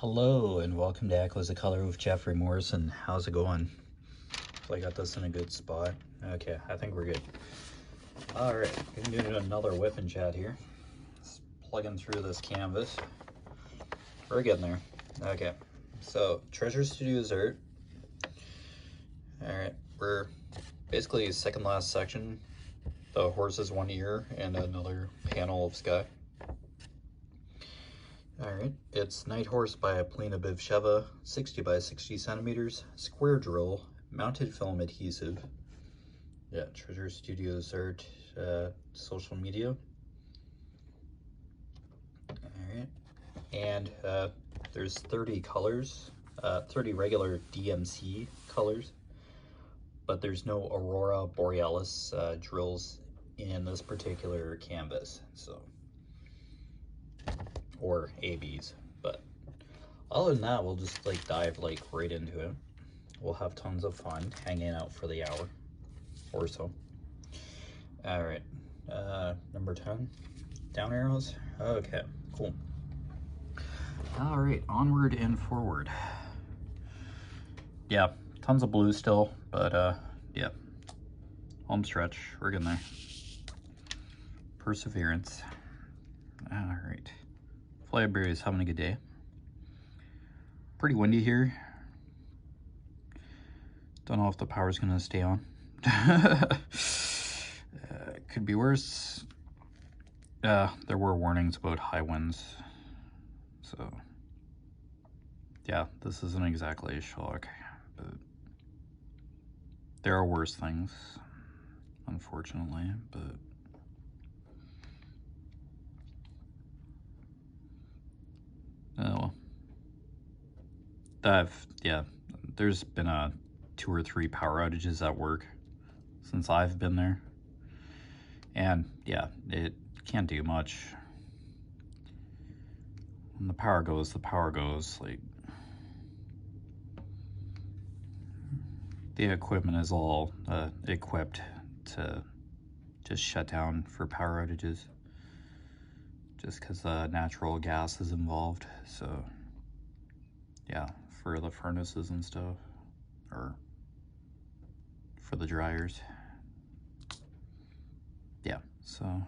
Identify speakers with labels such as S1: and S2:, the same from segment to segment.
S1: Hello and welcome to Echoes of Color with Jefferey Morrison. How's it going? So I got this in a good spot. Okay, I think we're good. Alright, gonna do another WIP Chat here. Just plugging through this canvas. We're getting there. Okay, so Treasure Studios art. Alright, we're basically second last section. The horse is one ear and another panel of sky. Alright, it's Night Horse by Polina Bivsheva, 60 by 60 centimeters, square drill, mounted film adhesive. Yeah, Treasure Studios art, social media. Alright, and there's 30 colors, 30 regular DMC colors, but there's no Aurora Borealis drills in this particular canvas, so. Or ABs, but other than that, we'll just dive right into it. We'll have tons of fun hanging out for the hour or so. All right, number 10, down arrows. Okay, cool. All right, onward and forward. Yeah, tons of blue still, but yeah, home stretch, we're getting there. Perseverance. All right. Flyberry is having a good day. Pretty windy here. Don't know if the power's gonna stay on. Could be worse. There were warnings about high winds. So, yeah, this isn't exactly a shock, but there are worse things, unfortunately, but yeah, there's been 2 or 3 power outages at work since I've been there, and yeah, it can't do much. When the power goes, like the equipment is all equipped to just shut down for power outages, just because natural gas is involved. So yeah, for the furnaces and stuff, or for the dryers. Yeah, so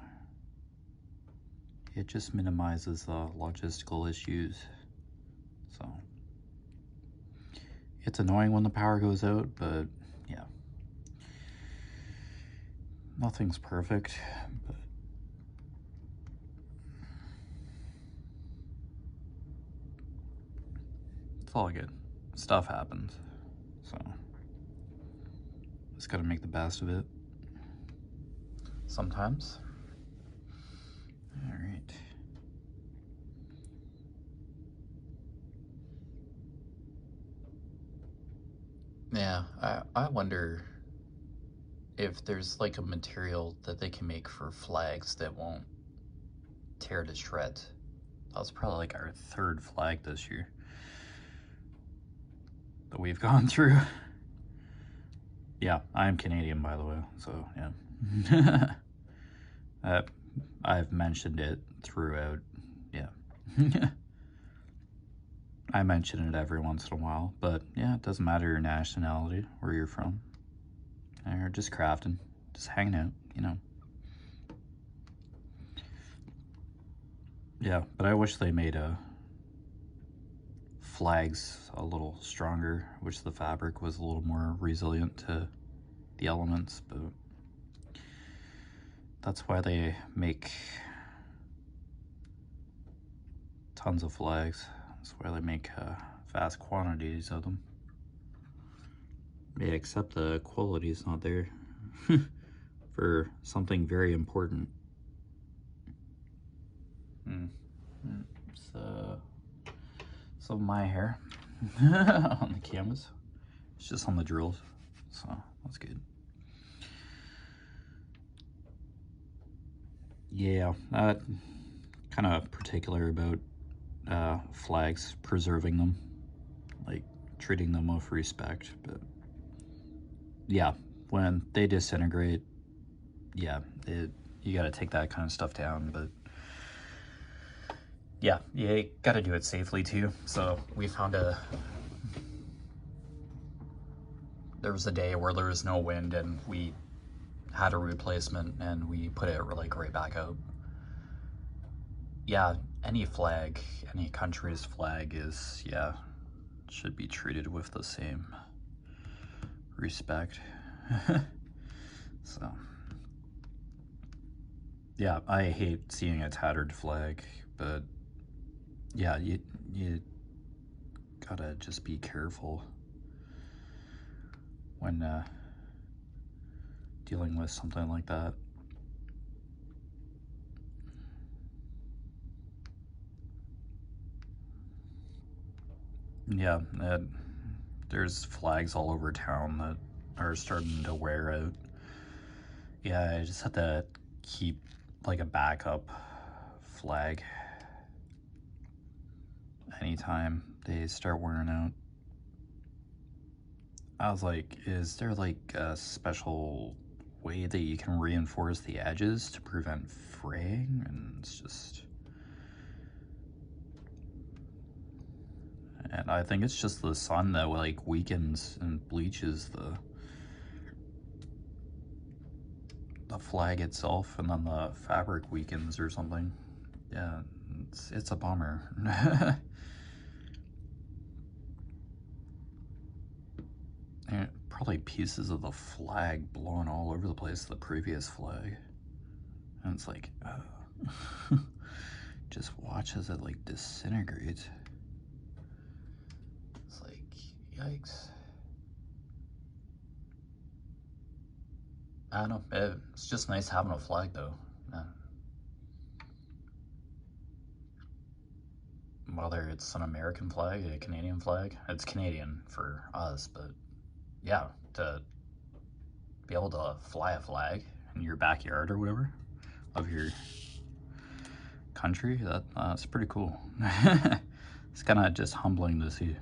S1: it just minimizes the logistical issues. So it's annoying when the power goes out, but yeah, nothing's perfect, but it's all good. Stuff happens, so just gotta make the best of it sometimes. All right. Yeah, I wonder if there's a material that they can make for flags that won't tear to shreds. That was probably our 3rd flag this year that we've gone through. Yeah, I'm Canadian, by the way, so yeah. I've mentioned it throughout, yeah. I mention it every once in a while, but yeah, it doesn't matter your nationality, where you're from. Or just crafting, just hanging out, you know. Yeah, but I wish they made flags a little stronger. I wish the fabric was a little more resilient to the elements, but that's why they make tons of flags. That's why they make vast quantities of them. Yeah, except the quality is not there for something very important. So, some of my hair on the canvas. It's just on the drills, so that's good. Yeah, kind of particular about flags, preserving them, treating them with respect, but yeah, when they disintegrate, yeah, you got to take that kind of stuff down, but yeah, you gotta do it safely too. So we found there was a day where there was no wind and we had a replacement and we put it like right back out. Yeah, any flag, any country's flag is, yeah, should be treated with the same respect. So, yeah, I hate seeing a tattered flag, but yeah, you gotta just be careful when dealing with something like that. Yeah, there's flags all over town that are starting to wear out. Yeah, I just have to keep like a backup flag anytime they start wearing out. I was like, is there like a special way that you can reinforce the edges to prevent fraying? And it's just... And I think it's just the sun that like weakens and bleaches the flag itself, and then the fabric weakens or something. Yeah, it's a bummer. And probably pieces of the flag blown all over the place, the previous flag. And it's like, just watch as it like disintegrates. It's like, yikes. I don't know, it's just nice having a flag though. Whether it's an American flag, a Canadian flag, it's Canadian for us, but yeah, to be able to fly a flag in your backyard or whatever of your country, that's pretty cool. It's kind of just humbling to see.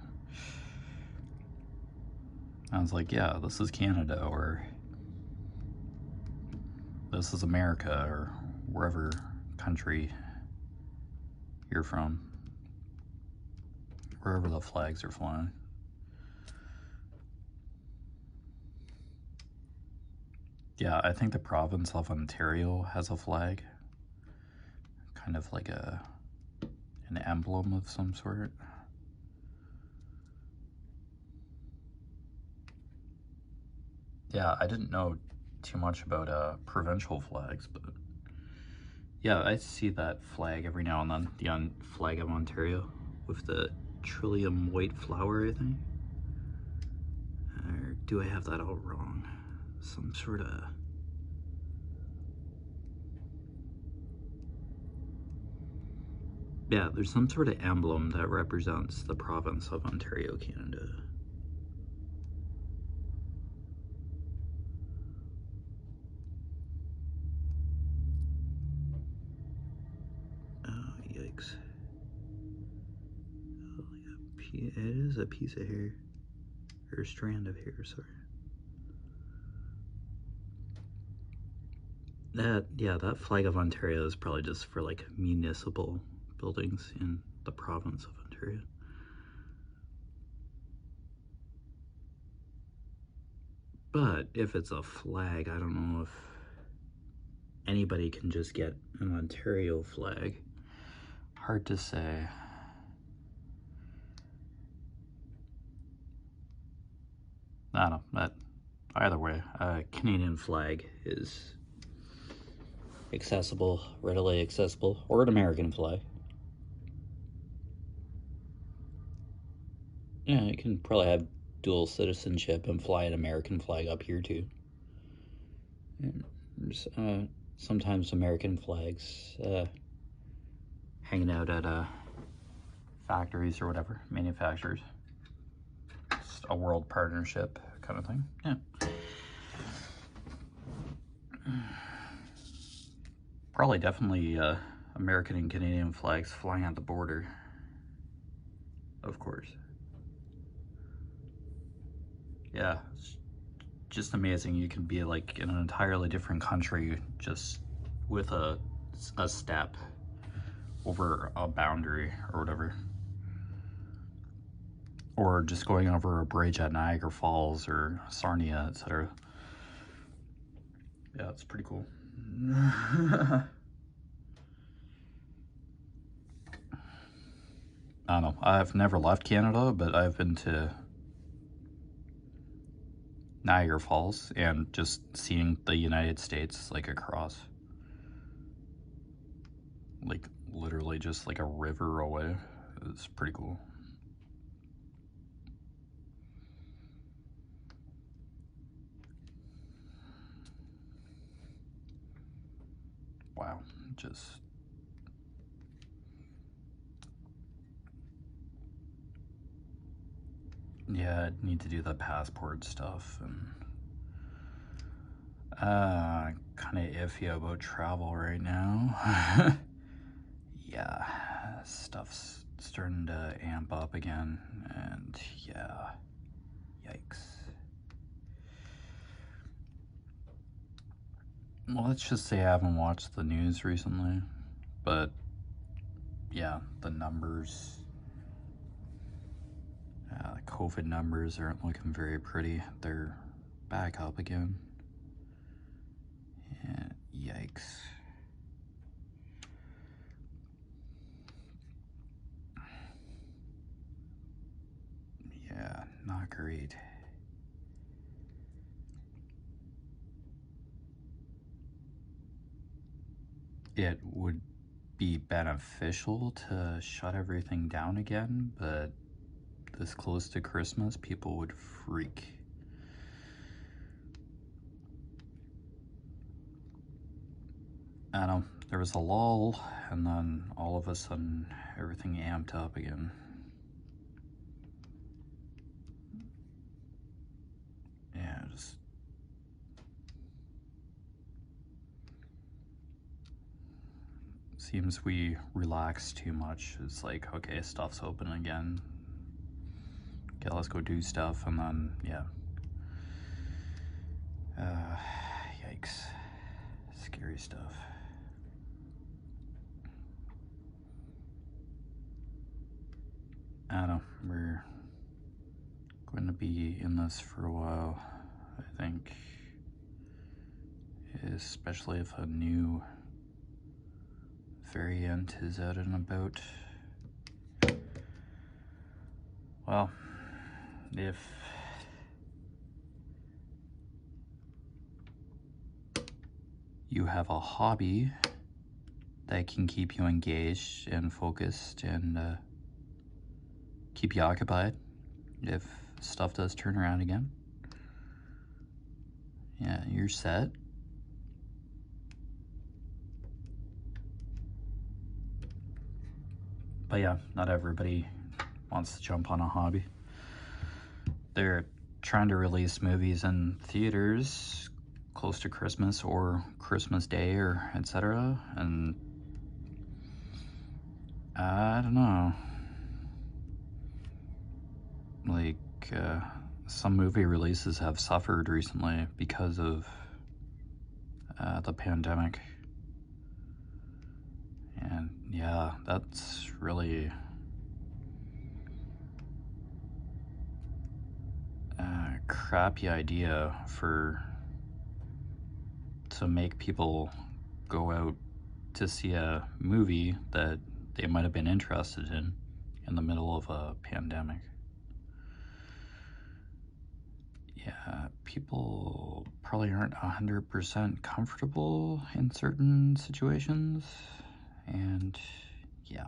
S1: I was like, yeah, this is Canada, or this is America, or wherever country you're from, wherever the flags are flying. Yeah, I think the province of Ontario has a flag, kind of like an emblem of some sort. Yeah, I didn't know too much about provincial flags, but yeah, I see that flag every now and then, the flag of Ontario with the trillium white flower, I think. Or do I have that all wrong? Some sort of... Yeah, there's some sort of emblem that represents the province of Ontario, Canada. Oh, yikes. Oh, yeah, it is a piece of hair. Or a strand of hair, sorry. That flag of Ontario is probably just for like municipal buildings in the province of Ontario. But if it's a flag, I don't know if anybody can just get an Ontario flag. Hard to say. I don't know, but either way, a Canadian flag is accessible, readily accessible, or an American flag. Yeah, you can probably have dual citizenship and fly an American flag up here too. And there's sometimes American flags hanging out at factories or whatever, manufacturers. Just a world partnership kind of thing. Yeah. Probably definitely American and Canadian flags flying at the border, of course. Yeah, it's just amazing. You can be like in an entirely different country just with a step over a boundary or whatever. Or just going over a bridge at Niagara Falls or Sarnia, etc. Yeah, it's pretty cool. I don't know. I've never left Canada, but I've been to Niagara Falls and just seeing the United States like across. Like literally just like a river away. It's pretty cool. Wow, just yeah, I need to do the passport stuff and kind of iffy about travel right now. Yeah, stuff's starting to amp up again, and yeah, yikes. Well, let's just say I haven't watched the news recently, but yeah, the numbers, the COVID numbers aren't looking very pretty. They're back up again. And yikes. Yeah, not great. It would be beneficial to shut everything down again, but this close to Christmas, people would freak. I don't know, there was a lull, and then all of a sudden, everything amped up again. Yeah, just... seems we relax too much. It's like, okay, stuff's open again. Okay, let's go do stuff, and then, yeah. Yikes. Scary stuff. I don't know, we're going to be in this for a while, I think. Especially if a new variant is out and about. Well, if you have a hobby that can keep you engaged and focused and keep you occupied, if stuff does turn around again, yeah, you're set. But yeah, not everybody wants to jump on a hobby. They're trying to release movies in theaters close to Christmas or Christmas Day or etc. And I don't know. Like, some movie releases have suffered recently because of the pandemic. And yeah, that's really a crappy idea to make people go out to see a movie that they might have been interested in the middle of a pandemic. Yeah, people probably aren't 100% comfortable in certain situations, and yeah.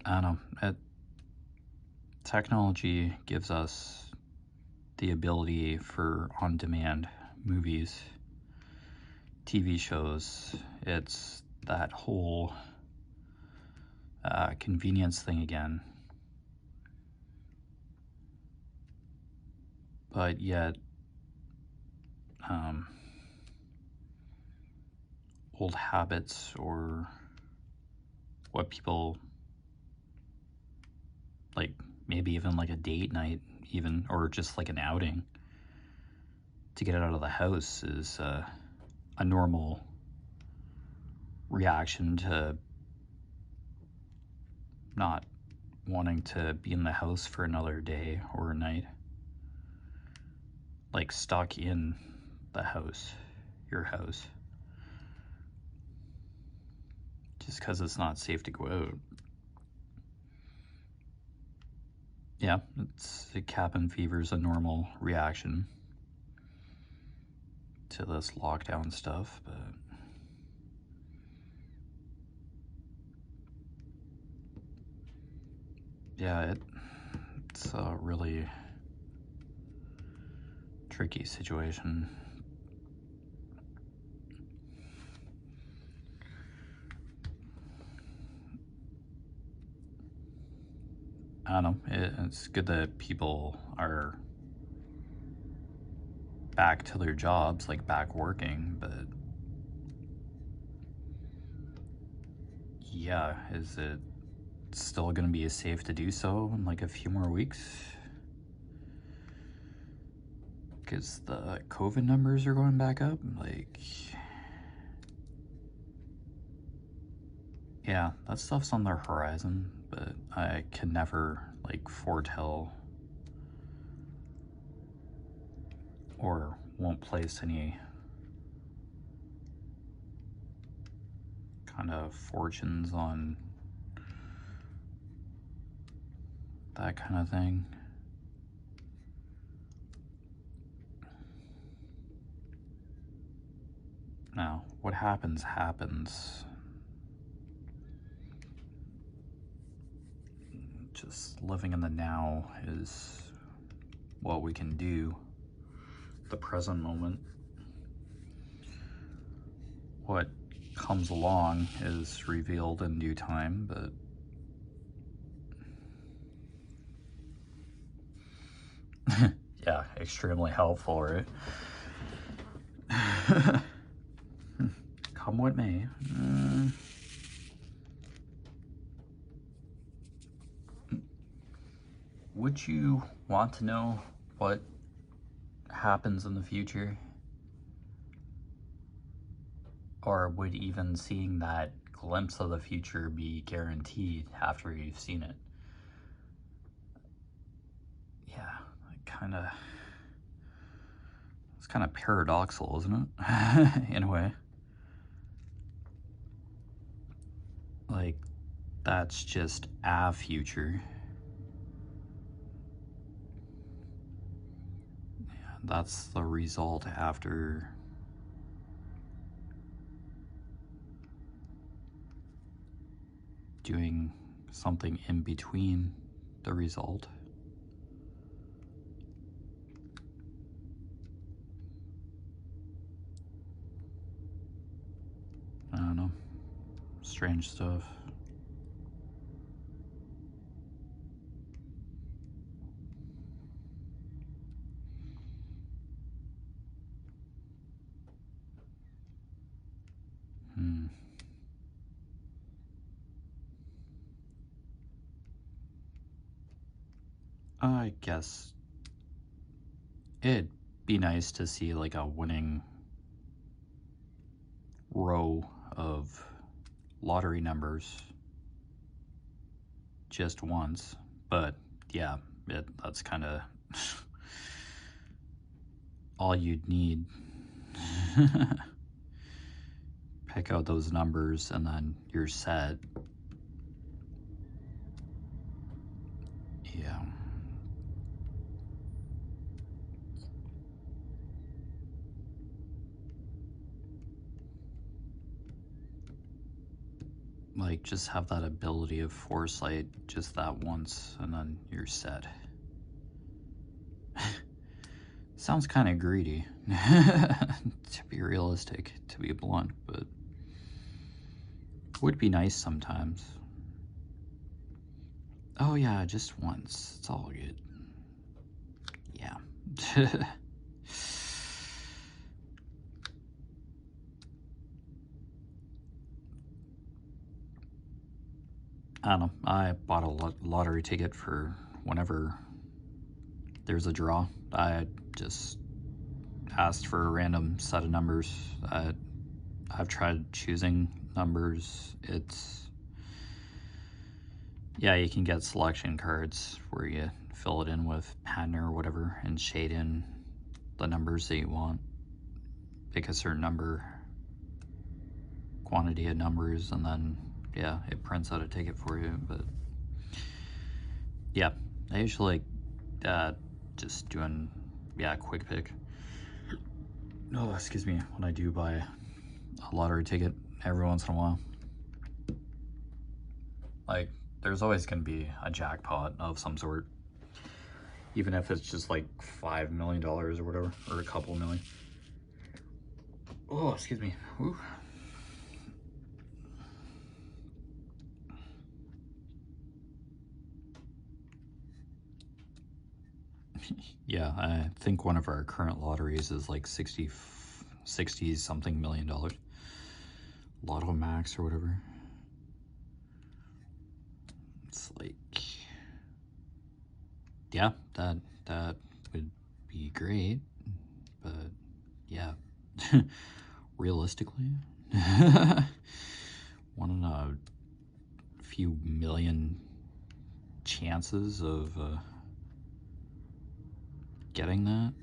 S1: I don't know, technology gives us the ability for on-demand movies, TV shows. It's that whole convenience thing again. But yet, old habits or what people like, maybe even like a date night even, or just like an outing, to get it out of the house is a normal reaction to not wanting to be in the house for another day or a night. Like stuck in the house, your house. Just because it's not safe to go out. Yeah, cabin fever is a normal reaction to this lockdown stuff, but yeah, it's a really tricky situation. I don't know, it's good that people are back to their jobs, like back working, but yeah, is it still going to be safe to do so in like a few more weeks? Because the COVID numbers are going back up. Like, yeah, that stuff's on the horizon, but I can never like foretell or won't place any kind of fortunes on that kind of thing. Now, what happens, happens. Just living in the now is what we can do. The present moment. What comes along is revealed in due time, but yeah, extremely helpful, right? Come what may. Would you want to know what happens in the future? Or would even seeing that glimpse of the future be guaranteed after you've seen it? Yeah, it's kind of paradoxical, isn't it? In a way. Like, that's just a future. Yeah, that's the result after doing something in between the result. I don't know. Strange stuff. I guess it'd be nice to see like a winning row of lottery numbers just once, but yeah, that's kind of all you'd need. Pick out those numbers and then you're set. Yeah. Like, just have that ability of foresight just that once, and then you're set. Sounds kind of greedy, to be realistic, to be blunt, but would be nice sometimes. Oh yeah, just once. It's all good. Yeah. I don't know. I bought a lottery ticket for whenever there's a draw. I just asked for a random set of numbers. I've tried choosing numbers. Yeah, you can get selection cards where you fill it in with pen or whatever and shade in the numbers that you want. Pick a certain number, quantity of numbers, and then, yeah, it prints out a ticket for you. But yeah, I usually like just doing, yeah, quick pick. Oh, excuse me, when I do buy a lottery ticket every once in a while. Like, there's always going to be a jackpot of some sort. Even if it's just like $5 million or whatever, or a couple million. Oh, excuse me. Woo. Yeah, I think one of our current lotteries is like 60 something million dollars. Lotto Max or whatever. It's like, yeah, that would be great, but yeah, realistically, one in a few million chances of getting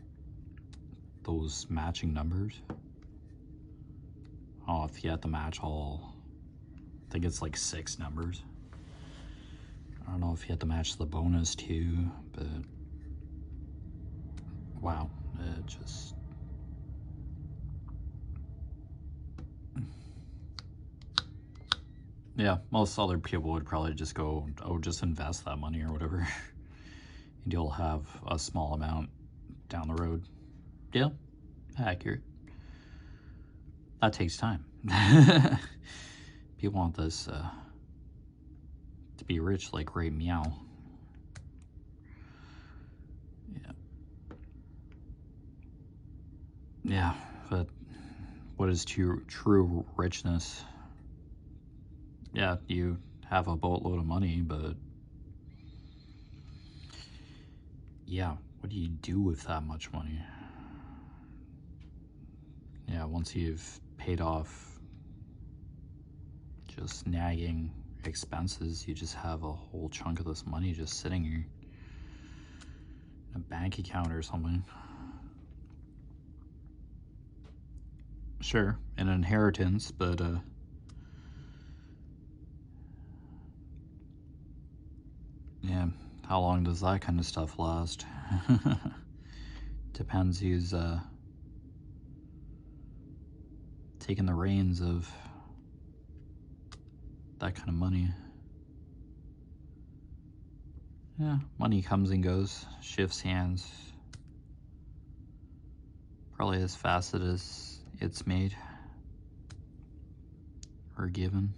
S1: those matching numbers. Oh, if you had to match all, I think it's like 6 numbers. I don't know if you had to match the bonus too, but wow, it just, yeah, most other people would probably just go, oh, just invest that money or whatever, and you'll have a small amount down the road. Yeah, accurate. That takes time. People want this to be rich like Ray Meow. Yeah. Yeah, but what is true richness? Yeah, you have a boatload of money, but yeah, what do you do with that much money? Yeah, once you've paid off just nagging expenses, you just have a whole chunk of this money just sitting here in a bank account or something. Sure, an inheritance, but yeah, how long does that kind of stuff last? Depends who's taking the reins of that kind of money. Yeah, money comes and goes, shifts hands, probably as fast as it's made or given.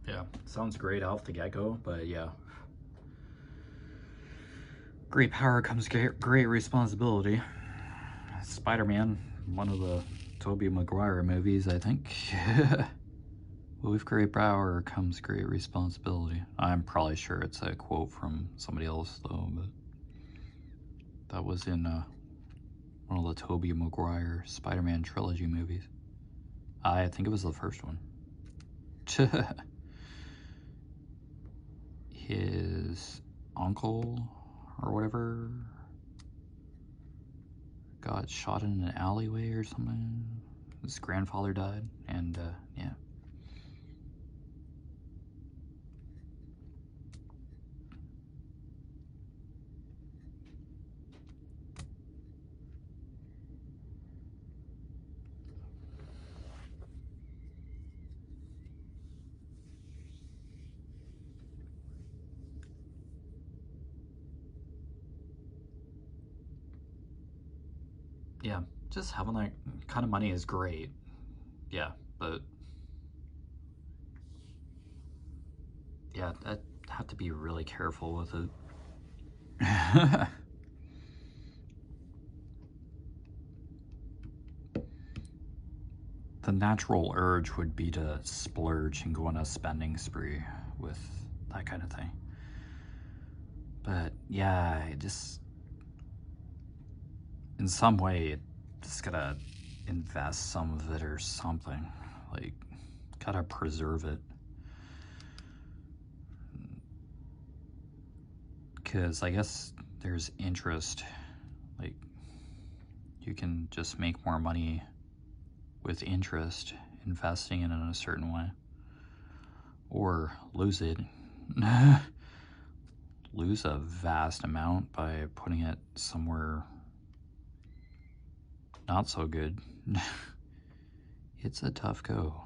S1: Yeah, sounds great off the get-go, but yeah. Great power comes great responsibility. Spider-Man, one of the Tobey Maguire movies, I think. With great power comes great responsibility. I'm probably sure it's a quote from somebody else, though, but that was in one of the Tobey Maguire Spider-Man trilogy movies. I think it was the first one. His uncle or whatever got shot in an alleyway or something. His grandfather died, and yeah. Yeah, just having that kind of money is great. Yeah, but yeah, I have to be really careful with it. The natural urge would be to splurge and go on a spending spree with that kind of thing. But yeah, I just, in some way, just gotta invest some of it or something. Like, gotta preserve it. Because I guess there's interest. Like, you can just make more money with interest investing in it in a certain way. Or lose it. Lose a vast amount by putting it somewhere not so good. It's a tough go.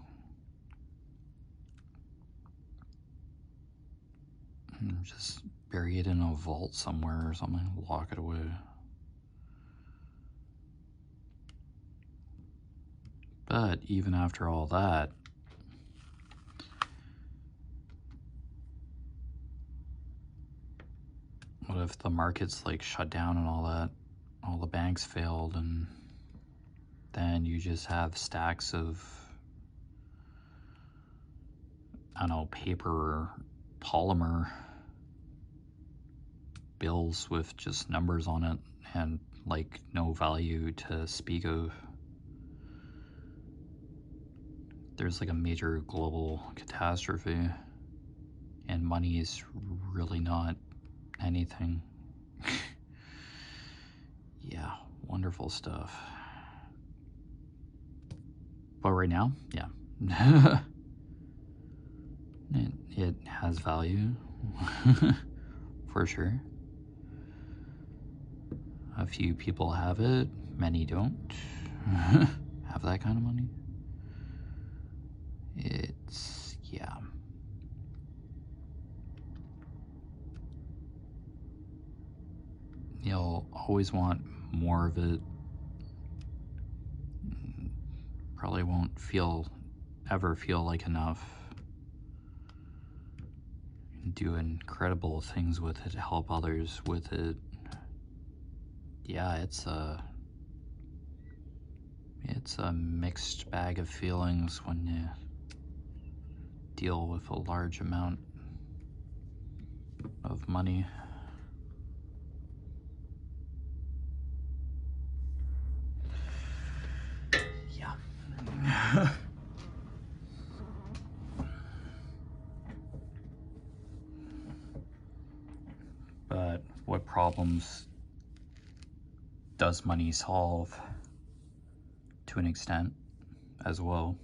S1: Just bury it in a vault somewhere or something, lock it away. But even after all that, what if the markets like shut down and all that, all the banks failed, and then you just have stacks of, I don't know, paper or polymer bills with just numbers on it and like no value to speak of. There's like a major global catastrophe and money is really not anything. Yeah, wonderful stuff. But right now, yeah. It has value. For sure. A few people have it, many don't have that kind of money. It's, yeah. You'll always want more of it. Probably won't ever feel like enough. Do incredible things with it, help others with it. Yeah, it's a mixed bag of feelings when you deal with a large amount of money. Yeah. But what problems does money solve to an extent as well?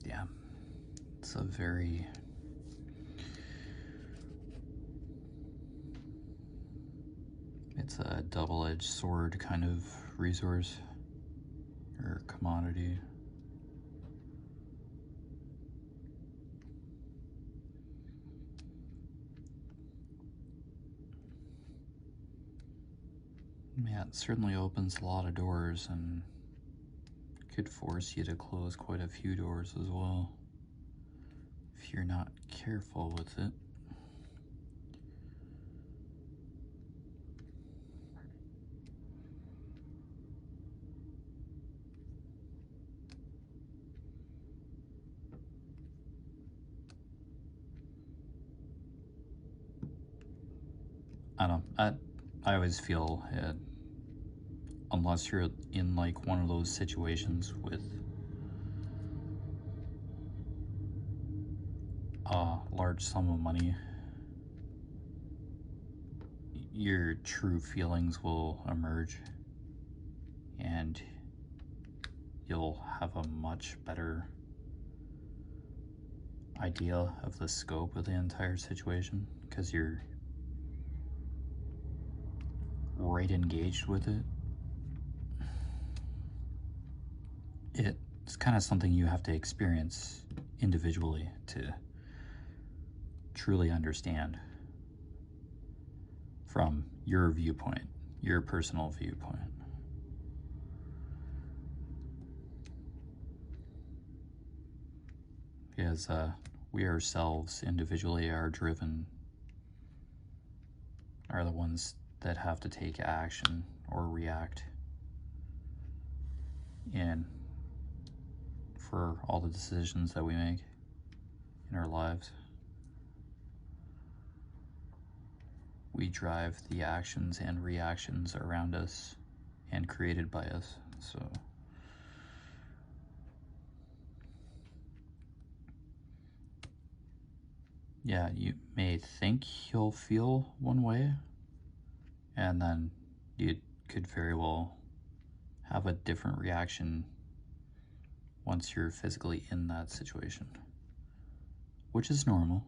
S1: Yeah, it's a very double-edged sword kind of resource or commodity. Yeah, it certainly opens a lot of doors and could force you to close quite a few doors as well if you're not careful with it. I don't know, I always feel unless you're in like one of those situations with a large sum of money, your true feelings will emerge and you'll have a much better idea of the scope of the entire situation because you're right engaged with it. It's kind of something you have to experience individually to truly understand from your viewpoint, your personal viewpoint. Because we ourselves individually are the ones that have to take action or react in for all the decisions that we make in our lives. We drive the actions and reactions around us and created by us. So yeah, you may think you'll feel one way, and then you could very well have a different reaction once you're physically in that situation, which is normal.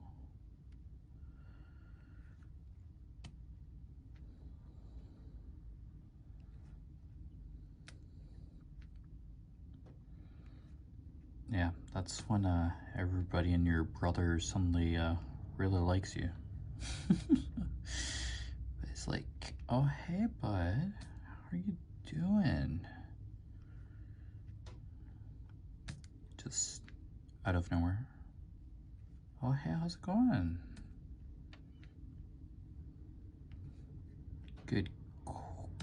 S1: Yeah, that's when everybody and your brother suddenly really likes you. It's like, oh hey bud, how are you doing? Just out of nowhere. Oh hey, how's it going? Good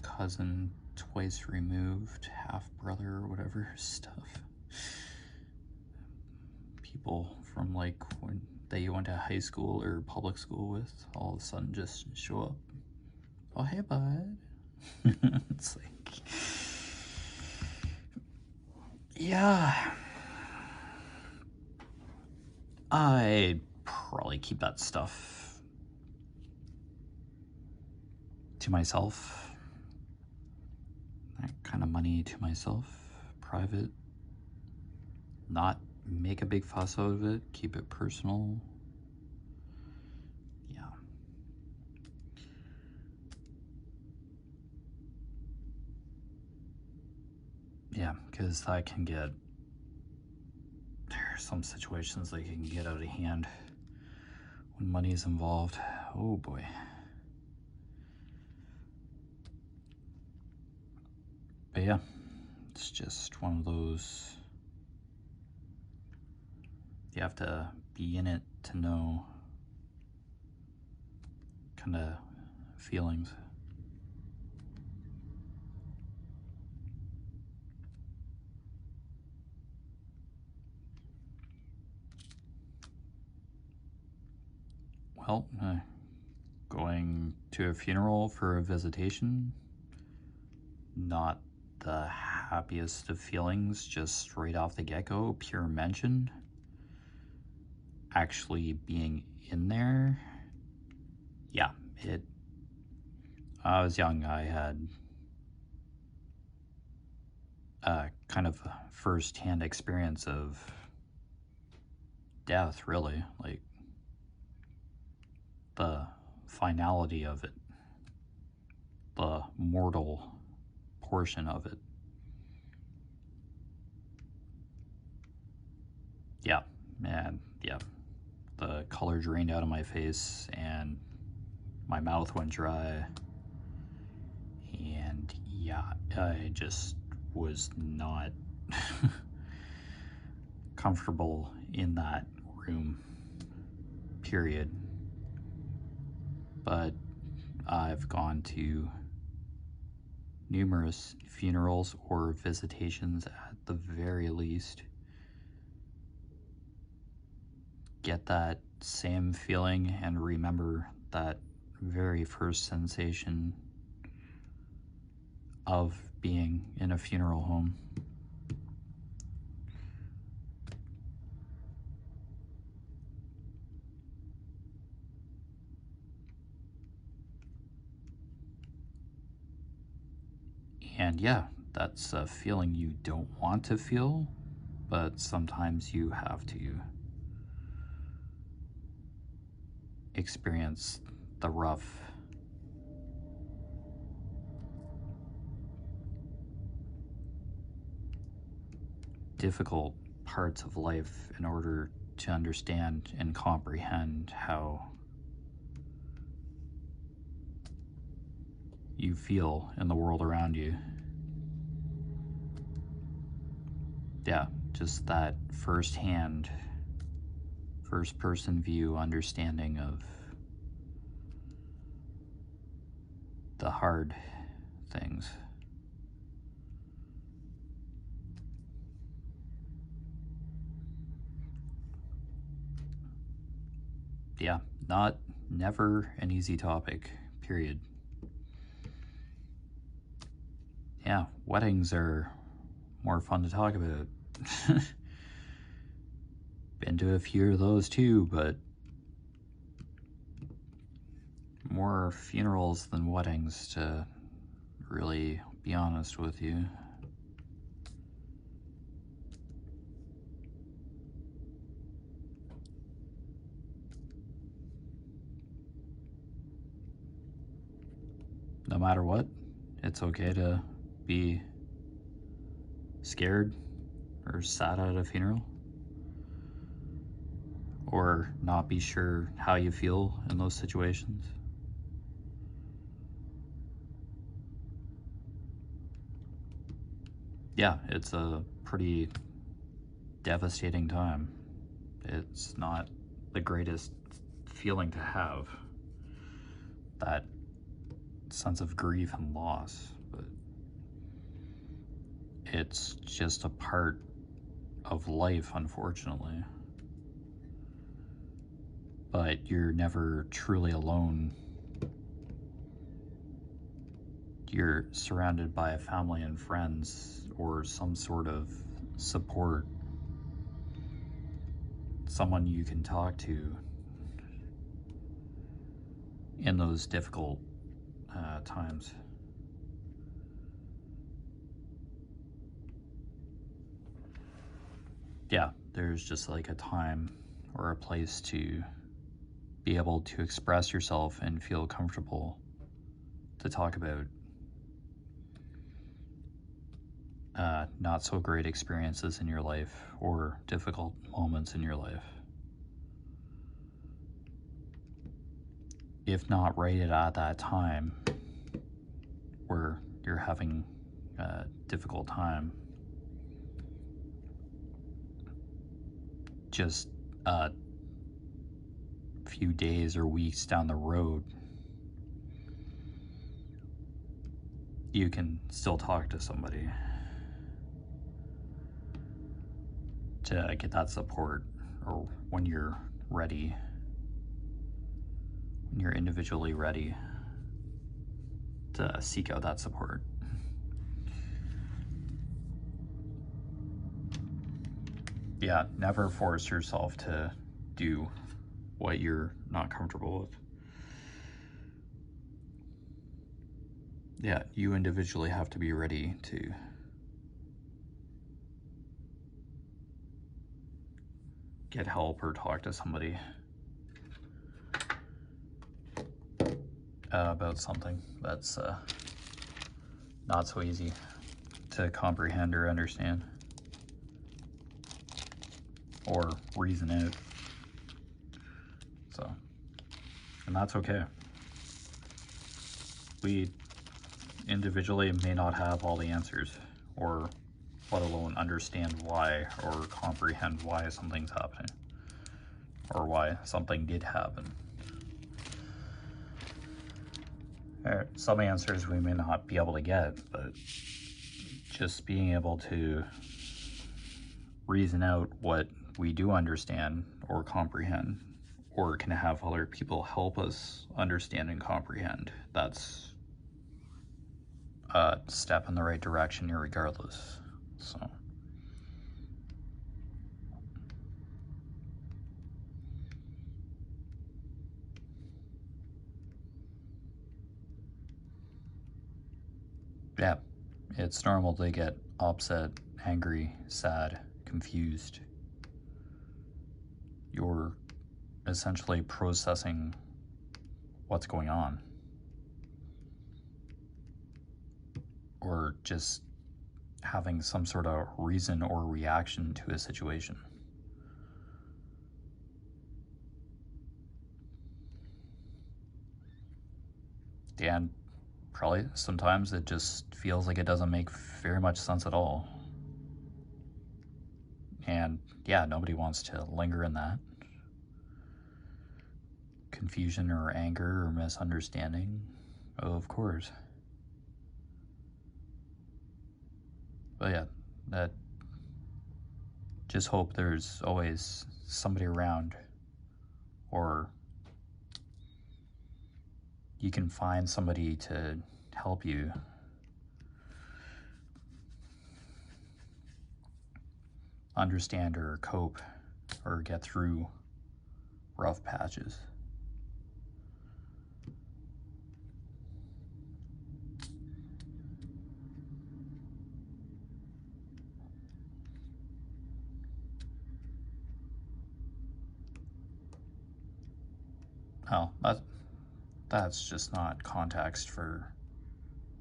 S1: cousin, twice removed, half brother, or whatever stuff. People from like when that you went to high school or public school with all of a sudden just show up. Oh hey bud. It's like, yeah, I'd probably keep that stuff to myself, that kind of money to myself, private, not make a big fuss out of it, keep it personal. Yeah, because that can get, there are some situations that can get out of hand when money is involved. Oh boy. But yeah, it's just one of those, you have to be in it to know kind of feelings. Well, going to a funeral for a visitation, not the happiest of feelings, just right off the get-go, pure mention. Actually being in there, yeah, I was young, I had kind of a first-hand experience of death, really, like the finality of it, the mortal portion of it. Yeah, man, yeah. The color drained out of my face and my mouth went dry. And yeah, I just was not comfortable in that room, period. But I've gone to numerous funerals or visitations at the very least. Get that same feeling and remember that very first sensation of being in a funeral home. And yeah, that's a feeling you don't want to feel, but sometimes you have to experience the rough, difficult parts of life in order to understand and comprehend how you feel in the world around you. Yeah, just that first-hand, first-person view understanding of the hard things. yeah, never an easy topic, period. Yeah, weddings are more fun to talk about. Been to a few of those too, but more funerals than weddings, to really be honest with you. No matter what, it's okay to be scared or sad at a funeral, or not be sure how you feel in those situations. Yeah, it's a pretty devastating time. It's not the greatest feeling to have, that sense of grief and loss, but it's just a part of life, unfortunately. But you're never truly alone. You're surrounded by family and friends, or some sort of support, someone you can talk to in those difficult times. Yeah, there's just like a time or a place to be able to express yourself and feel comfortable to talk about not so great experiences in your life or difficult moments in your life. If not right at that time where you're having a difficult time, just a few days or weeks down the road, you can still talk to somebody to get that support, or when you're ready, when you're individually ready to seek out that support. Yeah, never force yourself to do what you're not comfortable with. Yeah, you individually have to be ready to get help or talk to somebody about something that's not so easy to comprehend or understand or reason out. So, and that's okay. We individually may not have all the answers, or let alone understand why or comprehend why something's happening, or why something did happen. Some answers we may not be able to get, but just being able to reason out what we do understand or comprehend, or can have other people help us understand and comprehend, that's a step in the right direction irregardless. So yeah, it's normal to get upset, angry, sad, confused. You're essentially processing what's going on, or just having some sort of reason or reaction to a situation. And probably sometimes it just feels like it doesn't make very much sense at all. And yeah, nobody wants to linger in that confusion or anger or misunderstanding, of course. But yeah, that just hope there's always somebody around, or you can find somebody to help you understand or cope or get through rough patches. Oh, that's just not context for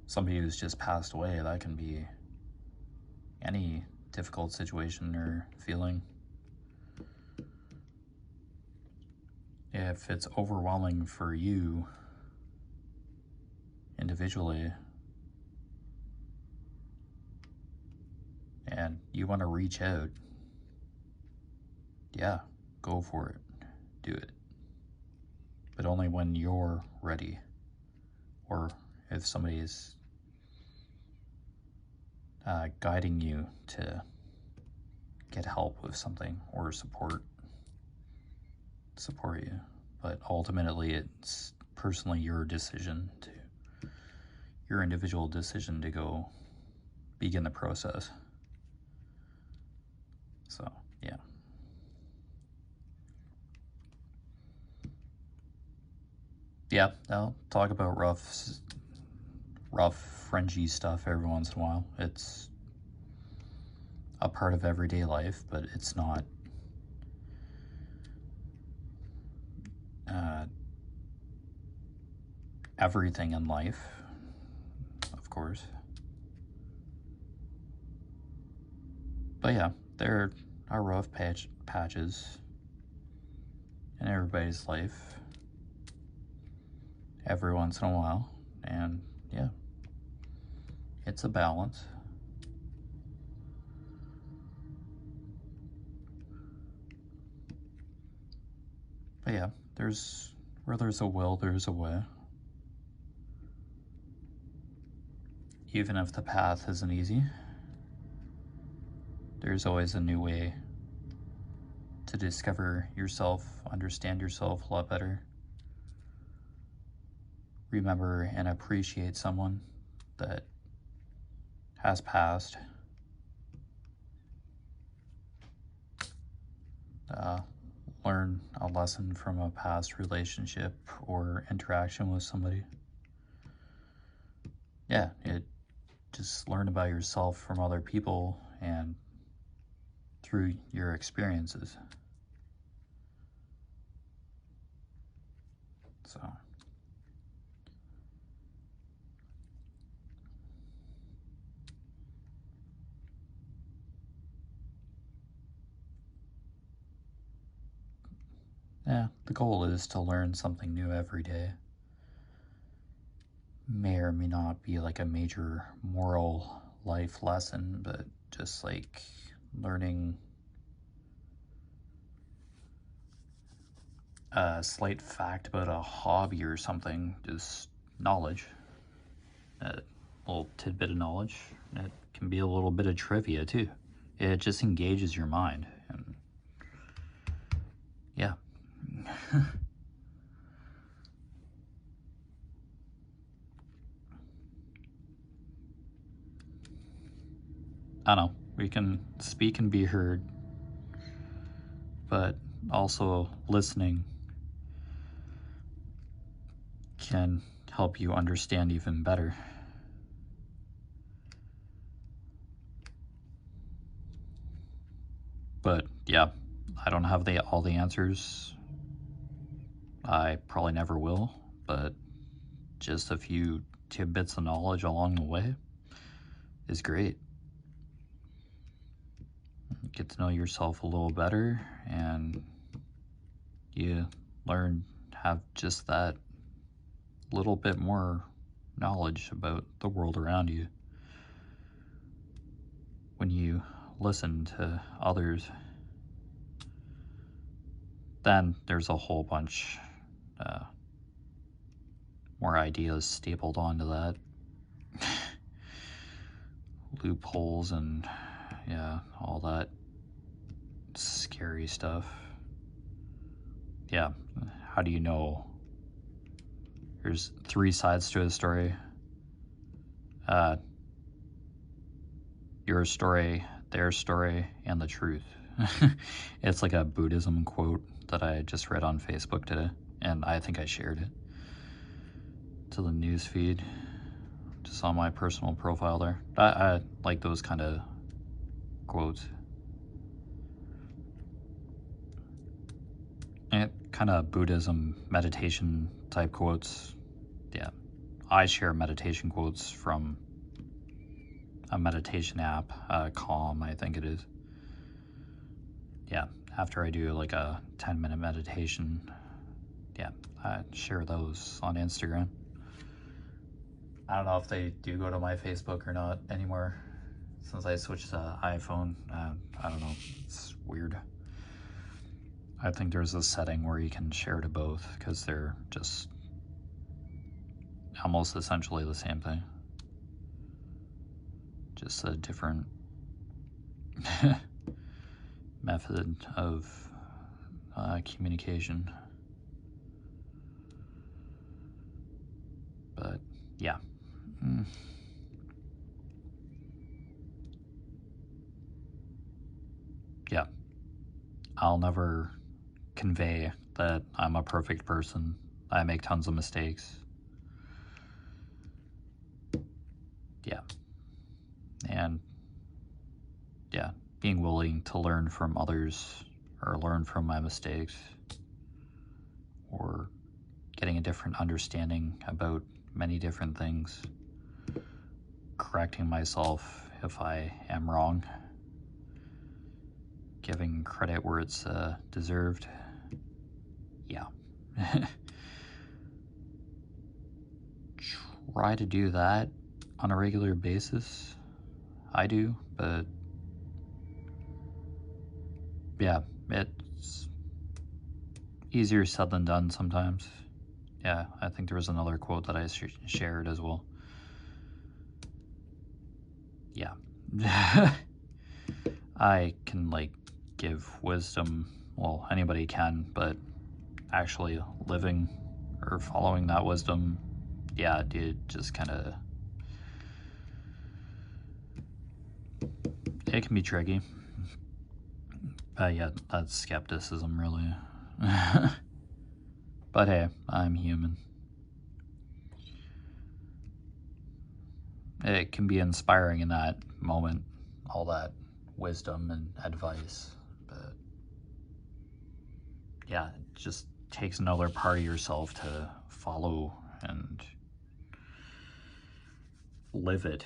S1: somebody who's just passed away. That can be any difficult situation or feeling. If it's overwhelming for you individually and you want to reach out, yeah, go for it. Do it. But only when you're ready, or if somebody is guiding you to get help with something or support you. But ultimately, it's personally your individual decision to go begin the process. So, yeah. Yeah, I'll talk about rough, fringy stuff every once in a while. It's a part of everyday life, but it's not everything in life, of course. But yeah, there are rough patches in everybody's life every once in a while, and yeah, it's a balance. But yeah, where there's a will, there's a way. Even if the path isn't easy, there's always a new way to discover yourself, understand yourself a lot better, remember and appreciate someone that has passed, learn a lesson from a past relationship or interaction with somebody. Yeah, just learn about yourself from other people and through your experiences. So, yeah, the goal is to learn something new every day. May or may not be like a major moral life lesson, but just like learning a slight fact about a hobby or something, just knowledge, a little tidbit of knowledge. It can be a little bit of trivia too. It just engages your mind, and yeah. I don't know, we can speak and be heard, but also listening can help you understand even better. But yeah, I don't have all the answers. I probably never will, but just a few tidbits of knowledge along the way is great. You get to know yourself a little better, and you learn, have just that little bit more knowledge about the world around you when you listen to others. Then there's a whole bunch more ideas stapled onto that. Loopholes and yeah, all that scary stuff. Yeah, how do you know There's 3 sides to a story. Your story, their story, and the truth. It's like a Buddhism quote that I just read on Facebook today, and I think I shared it to the news feed, just on my personal profile there. I like those kind of quotes. And kind of Buddhism meditation type quotes. Yeah, I share meditation quotes from a meditation app, Calm, I think it is. Yeah, after I do like a 10-minute meditation, yeah, I share those on Instagram. I don't know if they do go to my Facebook or not anymore since I switched to iPhone. I don't know, it's weird. I think there's a setting where you can share to both because they're just almost essentially the same thing. Just a different method of communication. But yeah. Yeah. I'll never convey that I'm a perfect person. I make tons of mistakes. Yeah. And yeah, being willing to learn from others or learn from my mistakes or getting a different understanding about many different things, correcting myself if I am wrong, giving credit where it's deserved. Yeah. Try to do that on a regular basis. I do, but yeah, it's easier said than done sometimes. Yeah, I think there was another quote that I shared as well. Yeah. I can like give wisdom, well, anybody can, but actually living or following that wisdom, yeah, dude, just kind of, it can be tricky. Yeah, that's skepticism, really. But hey, I'm human. It can be inspiring in that moment, all that wisdom and advice, but yeah, it just takes another part of yourself to follow and live it.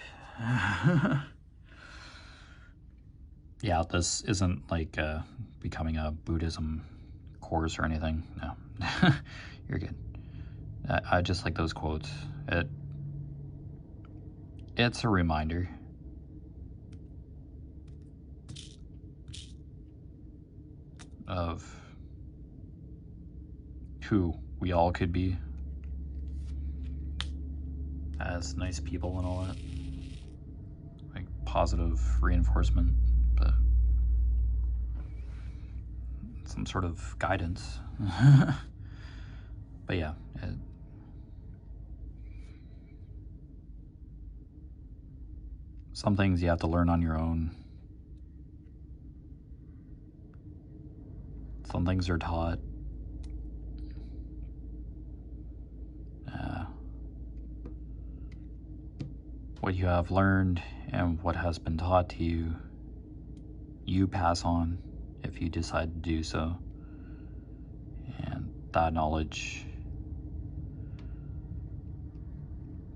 S1: Yeah, this isn't like becoming a Buddhism course or anything. No, you're good. I just like those quotes. It's a reminder. Of who we all could be as nice people and all that. Like positive reinforcement, but some sort of guidance. But yeah, some things you have to learn on your own. Some things are taught. What you have learned and what has been taught to you, you pass on if you decide to do so. And that knowledge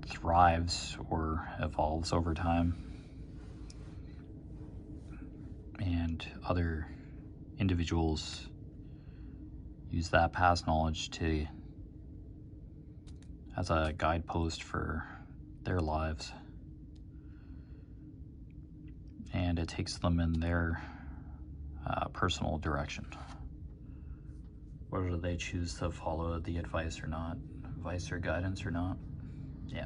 S1: thrives or evolves over time. And other individuals use that past knowledge as a guidepost for their lives. And it takes them in their personal direction. Whether they choose to follow the advice or not, advice or guidance or not. Yeah.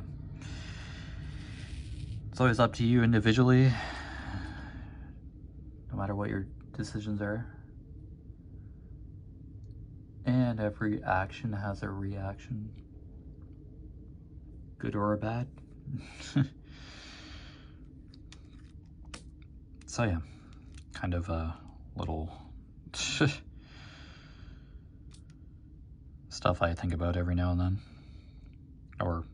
S1: It's always up to you individually, no matter what your decisions are. And every action has a reaction. good or bad. So yeah, kind of a little stuff I think about every now and then, or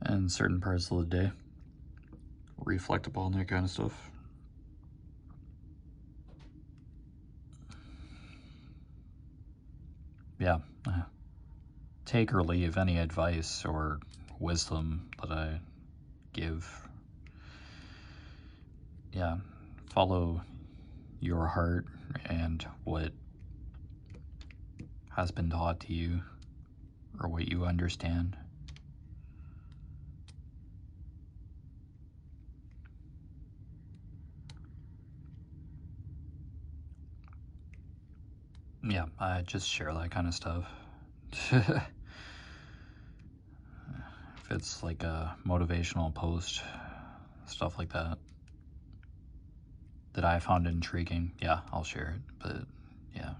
S1: in certain parts of the day, reflect upon that kind of stuff. Yeah, take or leave any advice or wisdom that I give. Yeah, follow your heart and what has been taught to you or what you understand. Yeah, I just share that kind of stuff. If it's like a motivational post, stuff like that I found intriguing, yeah, I'll share it. But yeah,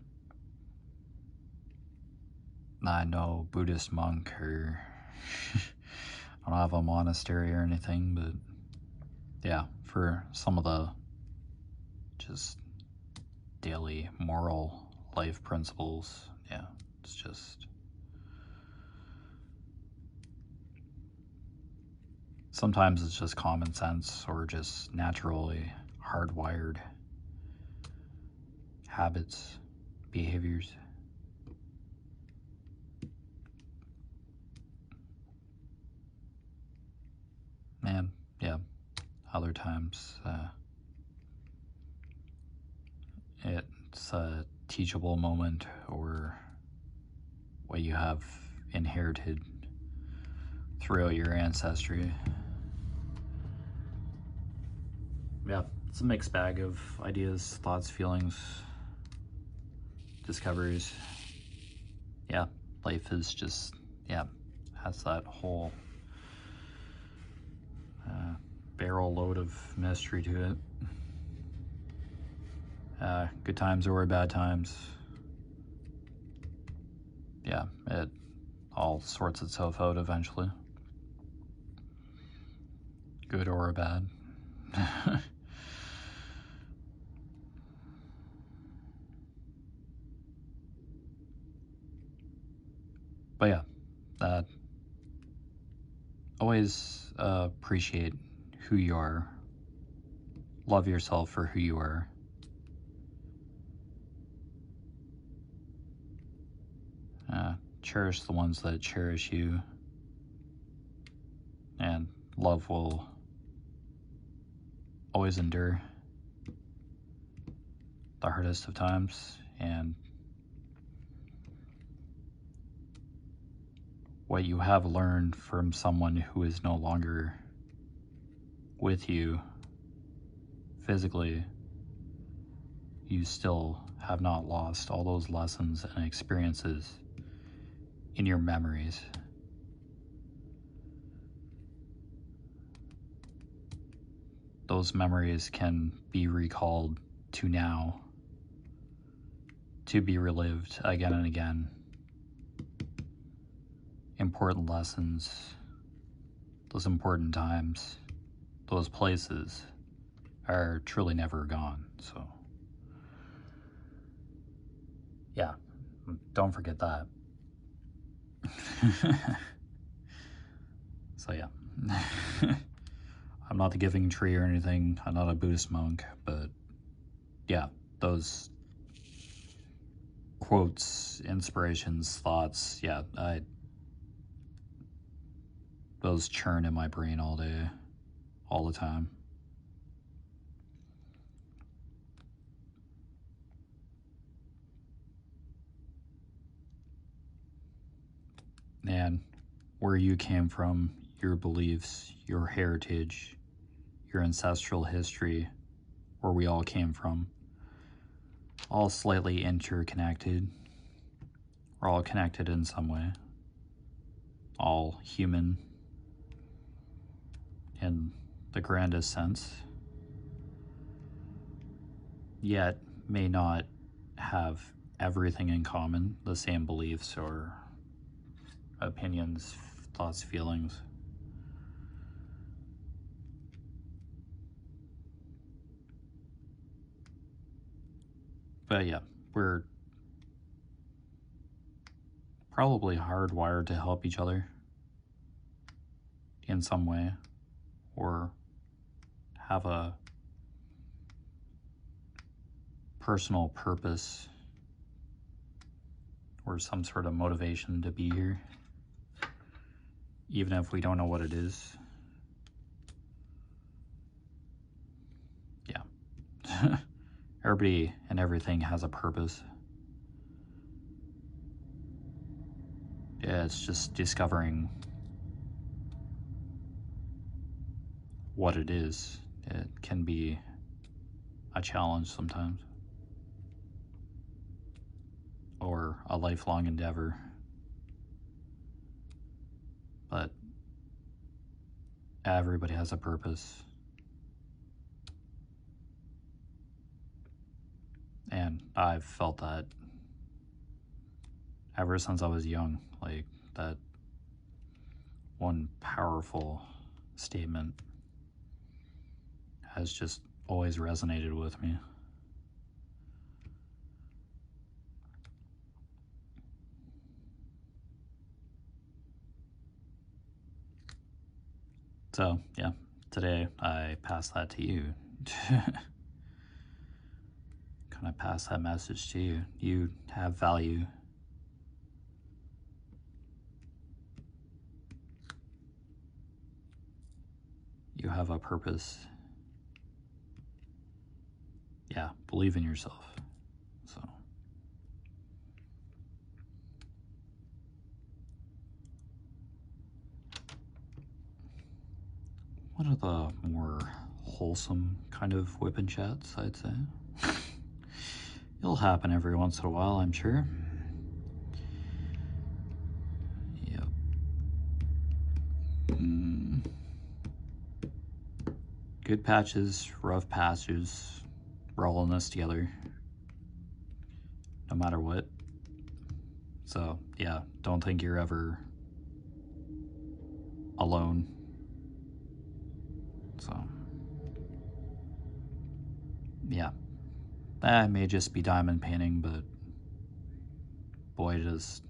S1: I'm no Buddhist monk, or I don't have a monastery or anything, but yeah, for some of the just daily moral life principles, yeah, it's just sometimes it's just common sense or just naturally hardwired habits, behaviors. And yeah, other times it's a teachable moment or what you have inherited throughout your ancestry. Yeah, it's a mixed bag of ideas, thoughts, feelings, discoveries. Yeah, life is just, yeah, has that whole barrel load of mystery to it. Good times or bad times. Yeah, it all sorts itself out eventually. Good or bad. But yeah, always appreciate who you are. Love yourself for who you are. Cherish the ones that cherish you. And love will always endure the hardest of times. And what you have learned from someone who is no longer with you physically, you still have not lost all those lessons and experiences in your memories. Those memories can be recalled to now, to be relived again and again. Important lessons, those important times, those places are truly never gone. So yeah, don't forget that. So yeah. I'm not the giving tree or anything. I'm not a Buddhist monk, but yeah, those quotes, inspirations, thoughts, yeah, those churn in my brain all day, all the time. And where you came from, your beliefs, your heritage, your ancestral history, where we all came from, all slightly interconnected. We're all connected in some way, all human in the grandest sense, yet may not have everything in common, the same beliefs or opinions, thoughts, feelings. But yeah, we're probably hardwired to help each other in some way, or have a personal purpose or some sort of motivation to be here, even if we don't know what it is. Yeah. Everybody and everything has a purpose. Yeah, it's just discovering what it is. It can be a challenge sometimes, or a lifelong endeavor. But everybody has a purpose. And I've felt that ever since I was young. Like, that one powerful statement has just always resonated with me. So, yeah, today I pass that to you. Kind of pass that message to you. You have value. You have a purpose. Yeah, believe in yourself. So, one of the more wholesome kind of WIP chats, I'd say. It'll happen every once in a while, I'm sure. Yep. Good patches, rough patches. We're all in this together, no matter what. So, yeah, don't think you're ever alone. So, yeah, that may just be diamond painting, but boy, does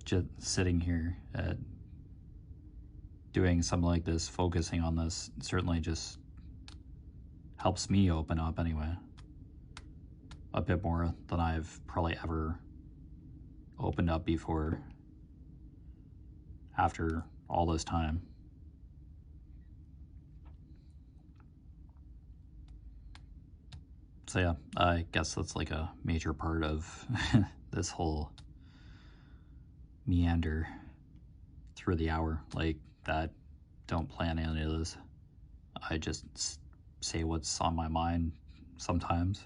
S1: just sitting here doing something like this, focusing on this, certainly just helps me open up anyway, a bit more than I've probably ever opened up before after all this time. So yeah, I guess that's like a major part of this whole meander through the hour. Like, that, don't plan any of this. I just say what's on my mind sometimes.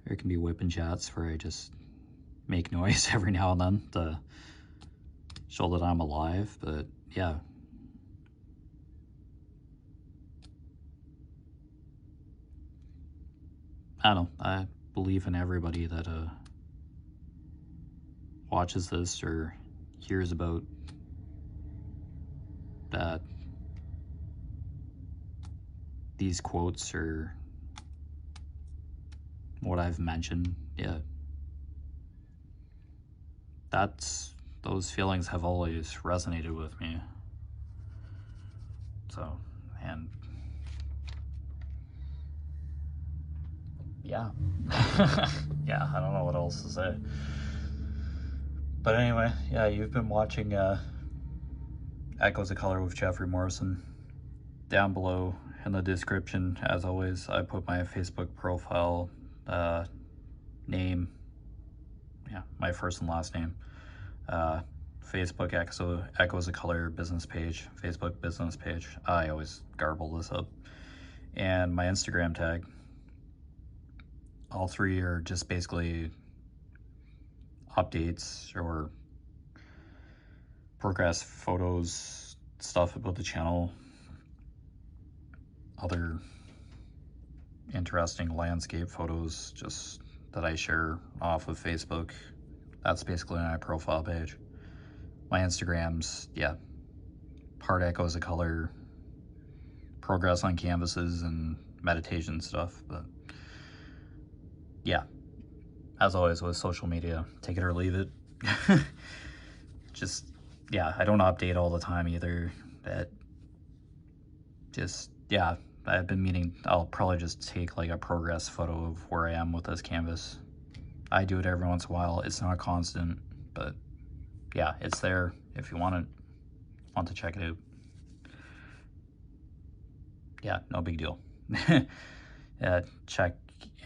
S1: There can be WIP chats where I just make noise every now and then to show that I'm alive, but yeah. I don't know, I believe in everybody that watches this or hears about that these quotes or what I've mentioned. Yeah, those feelings have always resonated with me. So, and yeah. Yeah, I don't know what else to say. But anyway, yeah, you've been watching Echoes of Color with Jeffery Morrison. Down below in the description, as always, I put my Facebook profile name, yeah, my first and last name, Facebook Echoes of Color business page, Facebook business page. I always garble this up. And my Instagram tag. All three are just basically updates or progress photos, stuff about the channel, other interesting landscape photos just that I share off of Facebook. That's basically my profile page. my Instagrams, yeah, part echoes of color, progress on canvases, and meditation stuff. But yeah, as always with social media, take it or leave it. Just, yeah, I don't update all the time either. That just, yeah, I've been meaning, I'll probably just take like a progress photo of where I am with this canvas. I do it every once in a while. It's not constant, but yeah, it's there if you want to check it out. Yeah, no big deal. Check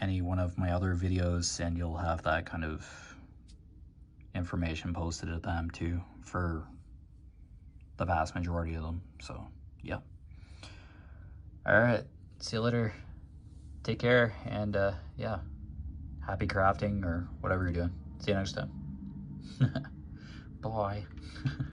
S1: any one of my other videos and you'll have that kind of information posted at them too, for the vast majority of them. So yeah. All right, see you later. Take care, and yeah, happy crafting or whatever you're doing. See you next time. Bye.